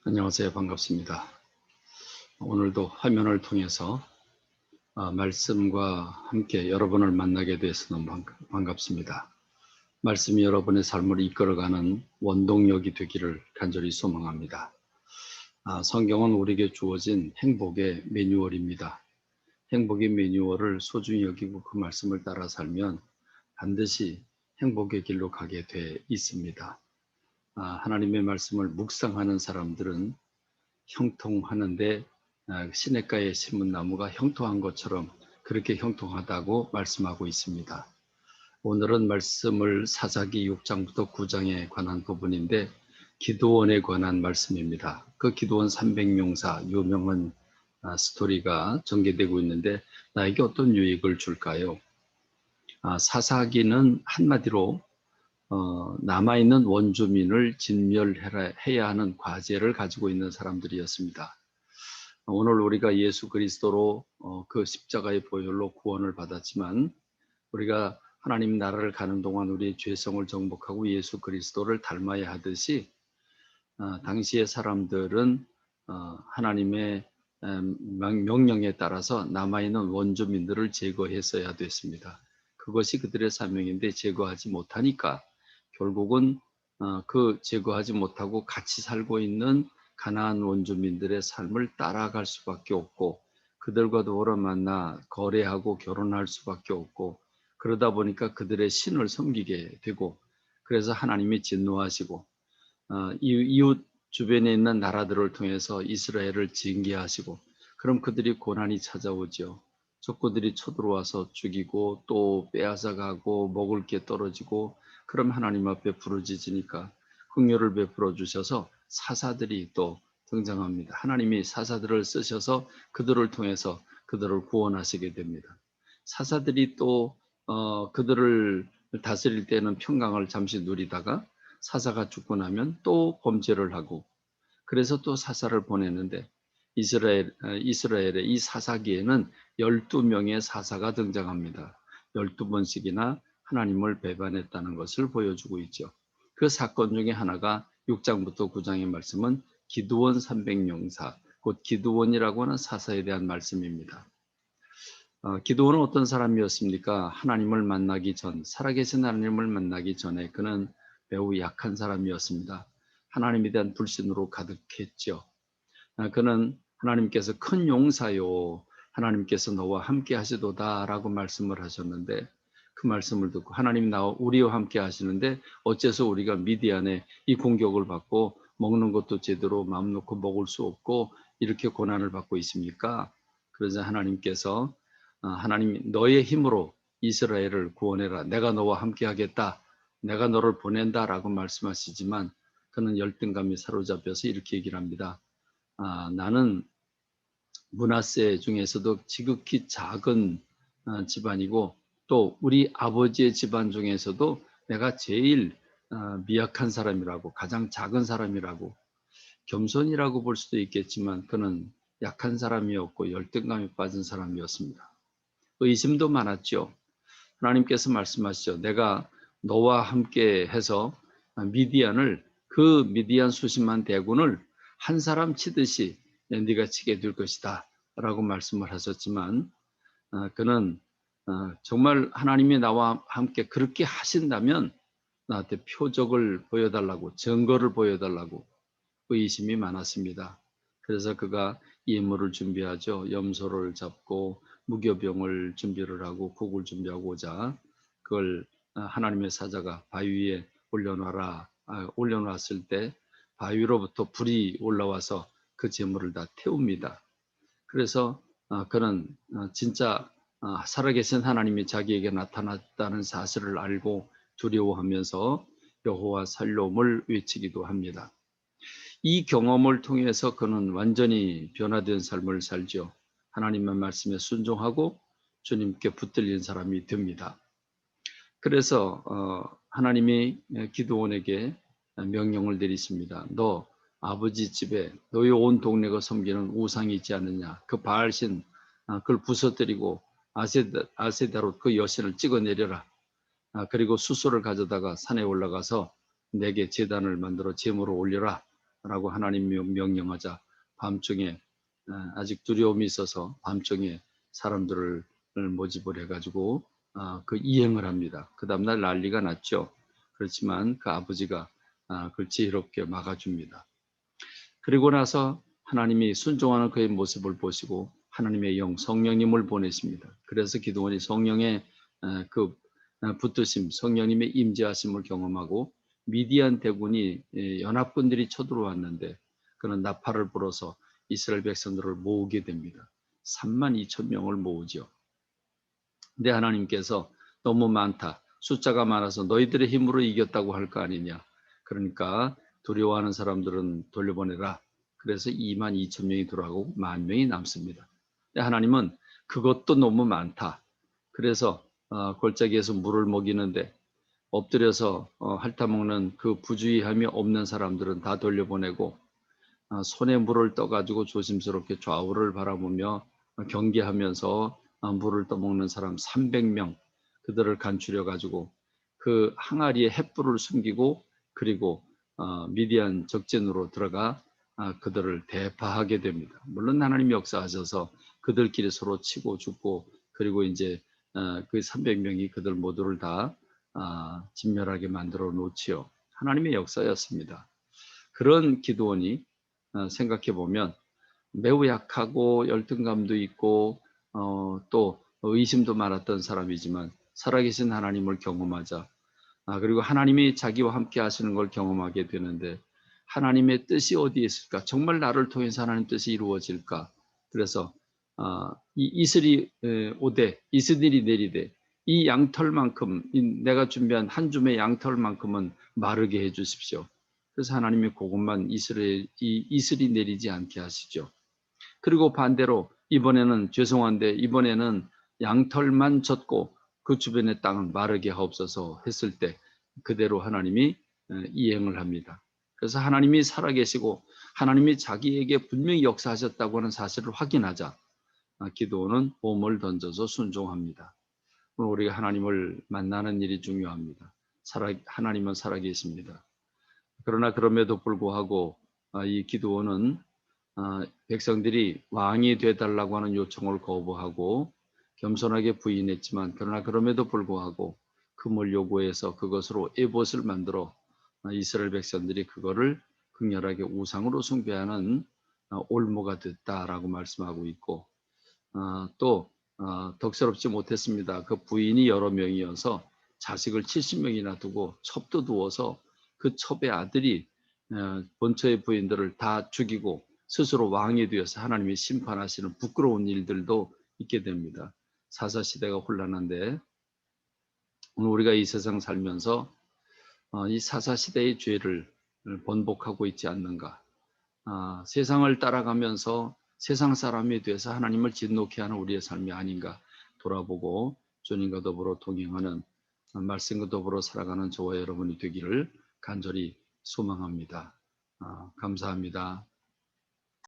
안녕하세요. 반갑습니다. 오늘도 화면을 통해서 말씀과 함께 여러분을 만나게 돼서 너무 반갑습니다. 말씀이 여러분의 삶을 이끌어가는 원동력이 되기를 간절히 소망합니다. 성경은 우리에게 주어진 행복의 매뉴얼입니다. 행복의 매뉴얼을 소중히 여기고 그 말씀을 따라 살면 반드시 행복의 길로 가게 돼 있습니다. 하나님의 말씀을 묵상하는 사람들은 형통하는데 시냇가에 심은 나무가 형통한 것처럼 그렇게 형통하다고 말씀하고 있습니다. 오늘은 말씀을 사사기 6장부터 9장에 관한 부분인데 기드온에 관한 말씀입니다. 그 기드온 300용사 유명한 스토리가 전개되고 있는데 나에게 어떤 유익을 줄까요? 사사기는 한마디로 남아있는 원주민을 진멸해야 하는 과제를 가지고 있는 사람들이었습니다. 오늘 우리가 예수 그리스도로 그 십자가의 보혈로 구원을 받았지만 우리가 하나님 나라를 가는 동안 우리의 죄성을 정복하고 예수 그리스도를 닮아야 하듯이 당시의 사람들은 하나님의 명령에 따라서 남아있는 원주민들을 제거했어야 됐습니다. 그것이 그들의 사명인데 제거하지 못하니까 결국은 그 제거하지 못하고 같이 살고 있는 가나안 원주민들의 삶을 따라갈 수밖에 없고 그들과 더불어 만나 거래하고 결혼할 수밖에 없고 그러다 보니까 그들의 신을 섬기게 되고 그래서 하나님이 진노하시고 이웃 주변에 있는 나라들을 통해서 이스라엘을 징계하시고 그럼 그들이 고난이 찾아오죠. 적군들이 쳐들어와서 죽이고 또 빼앗아가고 먹을 게 떨어지고 그럼 하나님 앞에 부르짖으니까 긍휼을 베풀어 주셔서 사사들이 또 등장합니다. 하나님이 사사들을 쓰셔서 그들을 통해서 그들을 구원하시게 됩니다. 사사들이 또 그들을 다스릴 때는 평강을 잠시 누리다가 사사가 죽고 나면 또 범죄를 하고 그래서 또 사사를 보내는데 이스라엘의 이 사사기에는 12명의 사사가 등장합니다. 12번씩이나 하나님을 배반했다는 것을 보여주고 있죠. 그 사건 중에 하나가 6장부터 9장의 말씀은 기드온 300용사, 곧 기드온이라고 하는 사사에 대한 말씀입니다. 기드온은 어떤 사람이었습니까? 하나님을 만나기 전, 살아계신 하나님을 만나기 전에 그는 매우 약한 사람이었습니다. 하나님에 대한 불신으로 가득했죠. 그는 하나님께서 큰 용사요, 하나님께서 너와 함께 하시도다 라고 말씀을 하셨는데 그 말씀을 듣고 하나님 나와 우리와 함께 하시는데 어째서 우리가 미디안에 이 공격을 받고 먹는 것도 제대로 마음 놓고 먹을 수 없고 이렇게 고난을 받고 있습니까? 그러자 하나님께서 하나님 너의 힘으로 이스라엘을 구원해라. 내가 너와 함께 하겠다. 내가 너를 보낸다 라고 말씀하시지만 그는 열등감이 사로잡혀서 이렇게 얘기를 합니다. 나는 므낫세 중에서도 지극히 작은 집안이고 또 우리 아버지의 집안 중에서도 내가 제일 미약한 사람이라고 가장 작은 사람이라고 겸손이라고 볼 수도 있겠지만 그는 약한 사람이었고 열등감에 빠진 사람이었습니다. 의심도 많았죠. 하나님께서 말씀하시죠. 내가 너와 함께 해서 그 미디안 수십만 대군을 한 사람 치듯이 네가 치게 될 것이다 라고 말씀을 하셨지만 그는 정말 하나님이 나와 함께 그렇게 하신다면 나한테 표적을 보여달라고 증거를 보여달라고 의심이 많았습니다. 그래서 그가 예물을 준비하죠. 염소를 잡고 무교병을 준비를 하고 국을 준비하고자 그걸 하나님의 사자가 바위 위에 올려놔라. 올려놨을 때 바위로부터 불이 올라와서 그 제물을 다 태웁니다. 그래서 그는 진짜 살아계신 하나님이 자기에게 나타났다는 사실을 알고 두려워하면서 여호와 살롬을 외치기도 합니다. 이 경험을 통해서 그는 완전히 변화된 삶을 살죠. 하나님의 말씀에 순종하고 주님께 붙들린 사람이 됩니다. 그래서 하나님이 기드온에게 명령을 내리십니다. 너 아버지 집에 너희 온 동네가 섬기는 우상이 있지 않느냐. 그 바알신 그걸 부서뜨리고 아세다롯 그 여신을 찍어내려라. 그리고 수소를 가져다가 산에 올라가서 내게 제단을 만들어 제물을 올려라 라고 하나님이 명령하자 밤중에 아직 두려움이 있어서 밤중에 사람들을 모집을 해가지고 그 이행을 합니다. 그 다음날 난리가 났죠. 그렇지만 그 아버지가 그걸 지혜롭게 막아줍니다. 그리고 나서 하나님이 순종하는 그의 모습을 보시고 하나님의 영 성령님을 보내십니다. 그래서 기드온이 성령의 그 붙드심, 성령님의 임재하심을 경험하고 미디안 대군이 연합군들이 쳐들어왔는데 그는 나팔을 불어서 이스라엘 백성들을 모으게 됩니다. 32,000명을 모으죠. 근데 하나님께서 너무 많다. 숫자가 많아서 너희들의 힘으로 이겼다고 할 거 아니냐. 그러니까 두려워하는 사람들은 돌려보내라. 그래서 22,000명이 돌아가고 10,000명이 남습니다. 근데 하나님은 그것도 너무 많다. 그래서 골짜기에서 물을 먹이는데 엎드려서 핥아먹는 그 부주의함이 없는 사람들은 다 돌려보내고 손에 물을 떠가지고 조심스럽게 좌우를 바라보며 경계하면서 물을 떠먹는 사람 300명 그들을 간추려 가지고 그 항아리에 횃불을 숨기고 그리고 미디안 적진으로 들어가 그들을 대파하게 됩니다. 물론 하나님 역사하셔서 그들끼리 서로 치고 죽고 그리고 이제 그 300명이 그들 모두를 다 진멸하게 만들어 놓지요. 하나님의 역사였습니다. 그런 기드온이 생각해 보면 매우 약하고 열등감도 있고 또 의심도 많았던 사람이지만 살아계신 하나님을 경험하자 그리고 하나님이 자기와 함께 하시는 걸 경험하게 되는데 하나님의 뜻이 어디에 있을까? 정말 나를 통해서 하나님 뜻이 이루어질까? 그래서 이 이슬이 오되 이스들이 내리되 이 양털만큼 내가 준비한 한 줌의 양털만큼은 마르게 해 주십시오. 그래서 하나님이 그것만 이슬이 내리지 않게 하시죠. 그리고 반대로 이번에는 죄송한데 이번에는 양털만 젖고 그 주변의 땅은 마르게 하옵소서 했을 때 그대로 하나님이 이행을 합니다. 그래서 하나님이 살아계시고 하나님이 자기에게 분명히 역사하셨다고 하는 사실을 확인하자 기도는 몸을 던져서 순종합니다. 오늘 우리가 하나님을 만나는 일이 중요합니다. 하나님은 살아계십니다. 그러나 그럼에도 불구하고 이 기드온은 백성들이 왕이 되달라고 하는 요청을 거부하고 겸손하게 부인했지만 그러나 그럼에도 불구하고 금을 요구해서 그것으로 에봇을 만들어 이스라엘 백성들이 그거를 극렬하게 우상으로 숭배하는 올무가 됐다라고 말씀하고 있고 또 덕스럽지 못했습니다. 그 부인이 여러 명이어서 자식을 70명이나 두고 첩도 두어서 그 첩의 아들이 본처의 부인들을 다 죽이고 스스로 왕이 되어서 하나님이 심판하시는 부끄러운 일들도 있게 됩니다. 사사시대가 혼란한데 오늘 우리가 이 세상 살면서 이 사사시대의 죄를 번복하고 있지 않는가. 세상을 따라가면서 세상 사람이 돼서 하나님을 진노케 하는 우리의 삶이 아닌가 돌아보고 주님과 더불어 동행하는 말씀과 더불어 살아가는 저와 여러분이 되기를 간절히 소망합니다. 감사합니다.